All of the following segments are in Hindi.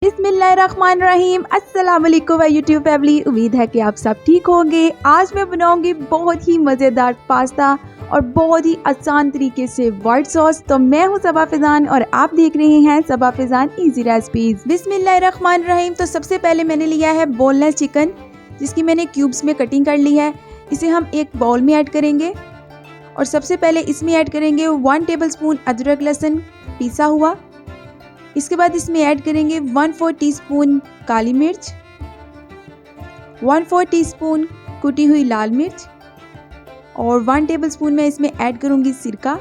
बिस्मिल्लाहिर्रहमानिर्रहीम। अस्सलाम वालेकुम यूट्यूब फैमिली, उम्मीद है कि आप सब ठीक होंगे। आज मैं बनाऊंगी बहुत ही मज़ेदार पास्ता और बहुत ही आसान तरीके से व्हाइट सॉस। तो मैं हूं सबा फिजान और आप देख रहे हैं सबा फिजान इजी रेसिपीज। बिस्मिल्लाहिर्रहमानिर्रहीम। तो सबसे पहले मैंने लिया है बोनलेस चिकन, जिसकी मैंने क्यूब्स में कटिंग कर ली है। इसे हम एक बाउल में ऐड करेंगे और सबसे पहले इसमें ऐड करेंगे 1 टेबलस्पून अदरक लहसुन पिसा हुआ। इसके बाद इसमें ऐड करेंगे 1/4 टीस्पून काली मिर्च, 1/4 टीस्पून कुटी हुई लाल मिर्च और 1 टेबलस्पून मैं इसमें ऐड करूंगी सिरका।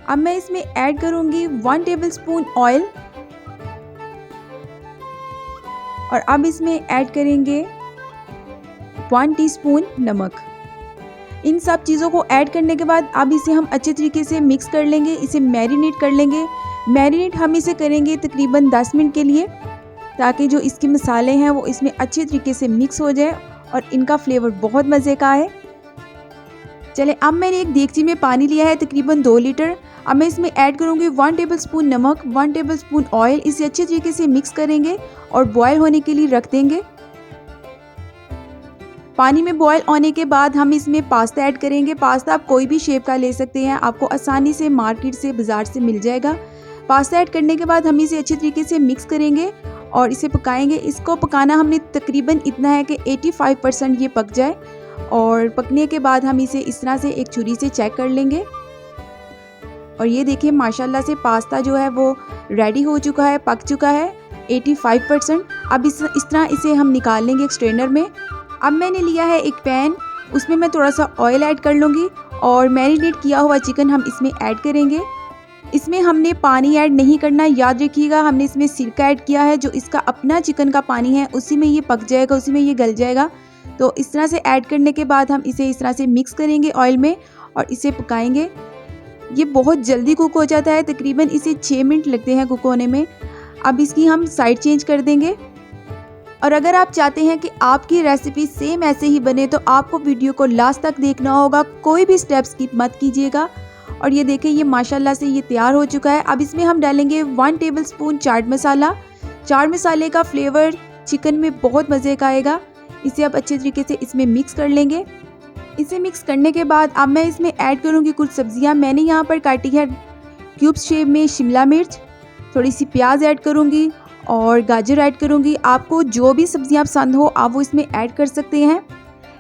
अब मैं इसमें ऐड करूंगी 1 टेबलस्पून ऑयल और अब इसमें ऐड करेंगे 1 टीस्पून नमक। इन सब चीज़ों को ऐड करने के बाद अब इसे हम अच्छे तरीके से मिक्स कर लेंगे, इसे मैरिनेट कर लेंगे। मैरिनेट हम इसे करेंगे तकरीबन 10 मिनट के लिए, ताकि जो इसके मसाले हैं वो इसमें अच्छे तरीके से मिक्स हो जाए और इनका फ्लेवर बहुत मज़े का है। चले, अब मैंने एक देगची में पानी लिया है तकरीबन 2 लीटर। अब मैं इसमें ऐड करूँगी 1 टेबलस्पून नमक, 1 टेबलस्पून ऑयल। इसे अच्छे तरीके से मिक्स करेंगे और बॉयल होने के लिए रख देंगे। पानी में बॉयल होने के बाद हम इसमें पास्ता ऐड करेंगे। पास्ता आप कोई भी शेप का ले सकते हैं, आपको आसानी से मार्केट से बाज़ार से मिल जाएगा। पास्ता ऐड करने के बाद हम इसे अच्छे तरीके से मिक्स करेंगे और इसे पकाएंगे। इसको पकाना हमने तकरीबन इतना है कि 85% ये पक जाए और पकने के बाद हम इसे इस तरह से एक छुरी से चेक कर लेंगे। और ये देखिए माशाल्लाह से पास्ता जो है वो रेडी हो चुका है, पक चुका है 85%। अब इस तरह इसे हम निकाल लेंगे एक स्ट्रेनर में। अब मैंने लिया है एक पैन, उसमें मैं थोड़ा सा ऑयल ऐड कर लूँगी और मैरिनेट किया हुआ चिकन हम इसमें ऐड करेंगे। इसमें हमने पानी ऐड नहीं करना, याद रखिएगा। हमने इसमें सिरका ऐड किया है, जो इसका अपना चिकन का पानी है उसी में ये पक जाएगा, उसी में ये गल जाएगा। तो इस तरह से ऐड करने के बाद हम इसे इस तरह से मिक्स करेंगे ऑयल में और इसे पकाएंगे। ये बहुत जल्दी कुक हो जाता है, तकरीबन इसे 6 मिनट लगते हैं कुक होने में। अब इसकी हम साइड चेंज कर देंगे। और अगर आप चाहते हैं कि आपकी रेसिपी सेम ऐसे ही बने तो आपको वीडियो को लास्ट तक देखना होगा, कोई भी स्टेप स्किप मत कीजिएगा। और ये देखें, ये माशाल्लाह से ये तैयार हो चुका है। अब इसमें हम डालेंगे 1 टेबलस्पून चाट मसाला। चाट मसाले का फ्लेवर चिकन में बहुत मज़े का आएगा। इसे आप अच्छे तरीके से इसमें मिक्स कर लेंगे। इसे मिक्स करने के बाद अब मैं इसमें ऐड करूँगी कुछ सब्जियाँ। मैंने यहाँ पर काटी है क्यूब्स शेप में शिमला मिर्च, थोड़ी सी प्याज ऐड करूँगी और गाजर ऐड करूँगी। आपको जो भी सब्जियां पसंद हो आप वो इसमें ऐड कर सकते हैं।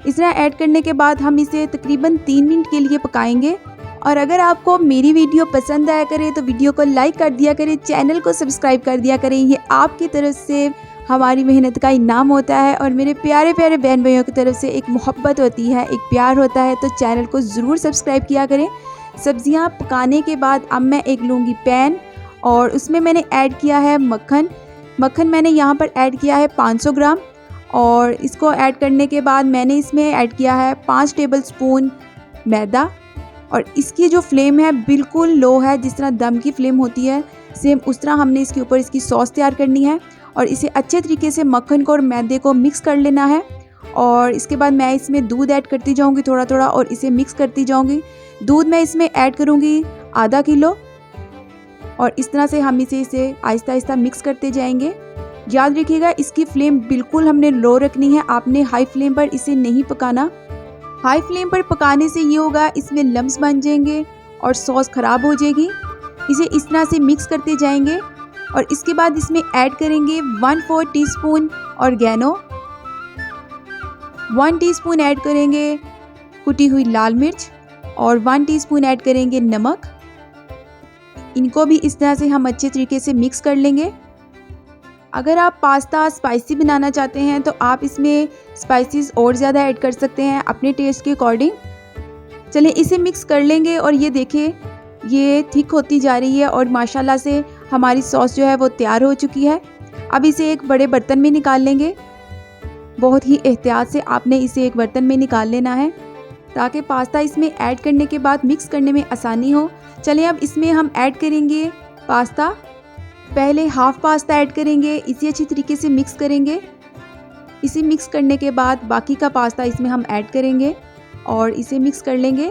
इस तरह ऐड करने के बाद हम इसे तकरीबन 3 मिनट के लिए पकाएंगे। और अगर आपको मेरी वीडियो पसंद आया करे तो वीडियो को लाइक कर दिया करें, चैनल को सब्सक्राइब कर दिया करें। ये आपकी तरफ से हमारी मेहनत का इनाम होता है और मेरे प्यारे प्यारे बहन भाइयों की तरफ से एक मोहब्बत होती है, एक प्यार होता है। तो चैनल को ज़रूर सब्सक्राइब किया करें। सब्जियाँ पकाने के बाद अब मैं एक लूँगी पैन और उसमें मैंने ऐड किया है मक्खन। मक्खन मैंने यहाँ पर ऐड किया है 500 ग्राम और इसको ऐड करने के बाद मैंने इसमें ऐड किया है 5 टेबलस्पून मैदा। और इसकी जो फ्लेम है बिल्कुल लो है, जिस तरह दम की फ्लेम होती है सेम उस तरह हमने इसके ऊपर इसकी सॉस तैयार करनी है। और इसे अच्छे तरीके से मक्खन को और मैदे को मिक्स कर लेना है। और इसके बाद मैं इसमें दूध ऐड करती जाऊँगी थोड़ा थोड़ा और इसे मिक्स करती जाऊँगी। दूध मैं इसमें ऐड करूँगी आधा किलो और इस तरह से हम इसे आहिस्ता आहिस्ता मिक्स करते जाएंगे। याद रखिएगा इसकी फ्लेम बिल्कुल हमने लो रखनी है, आपने हाई फ्लेम पर इसे नहीं पकाना। हाई फ्लेम पर पकाने से ये होगा इसमें लम्स बन जाएंगे और सॉस ख़राब हो जाएगी। इसे इस तरह से मिक्स करते जाएंगे और इसके बाद इसमें ऐड करेंगे 1/4 टीस्पून ऑर्गेनो, 1 टीस्पून ऐड करेंगे कुटी हुई लाल मिर्च और 1 टीस्पून ऐड करेंगे नमक। इनको भी इस तरह से हम अच्छे तरीके से मिक्स कर लेंगे। अगर आप पास्ता स्पाइसी बनाना चाहते हैं तो आप इसमें स्पाइसेस और ज़्यादा ऐड कर सकते हैं अपने टेस्ट के अकॉर्डिंग। चलें, इसे मिक्स कर लेंगे और ये देखें ये थिक होती जा रही है और माशाल्लाह से हमारी सॉस जो है वो तैयार हो चुकी है। अब इसे एक बड़े बर्तन में निकाल लेंगे। बहुत ही एहतियात से आपने इसे एक बर्तन में निकाल लेना है ताकि पास्ता इसमें ऐड करने के बाद मिक्स करने में आसानी हो। चलें, अब इसमें हम ऐड करेंगे पास्ता। पहले हाफ पास्ता ऐड करेंगे, इसे अच्छी तरीके से मिक्स करेंगे। इसे मिक्स करने के बाद बाकी का पास्ता इसमें हम ऐड करेंगे और इसे मिक्स कर लेंगे।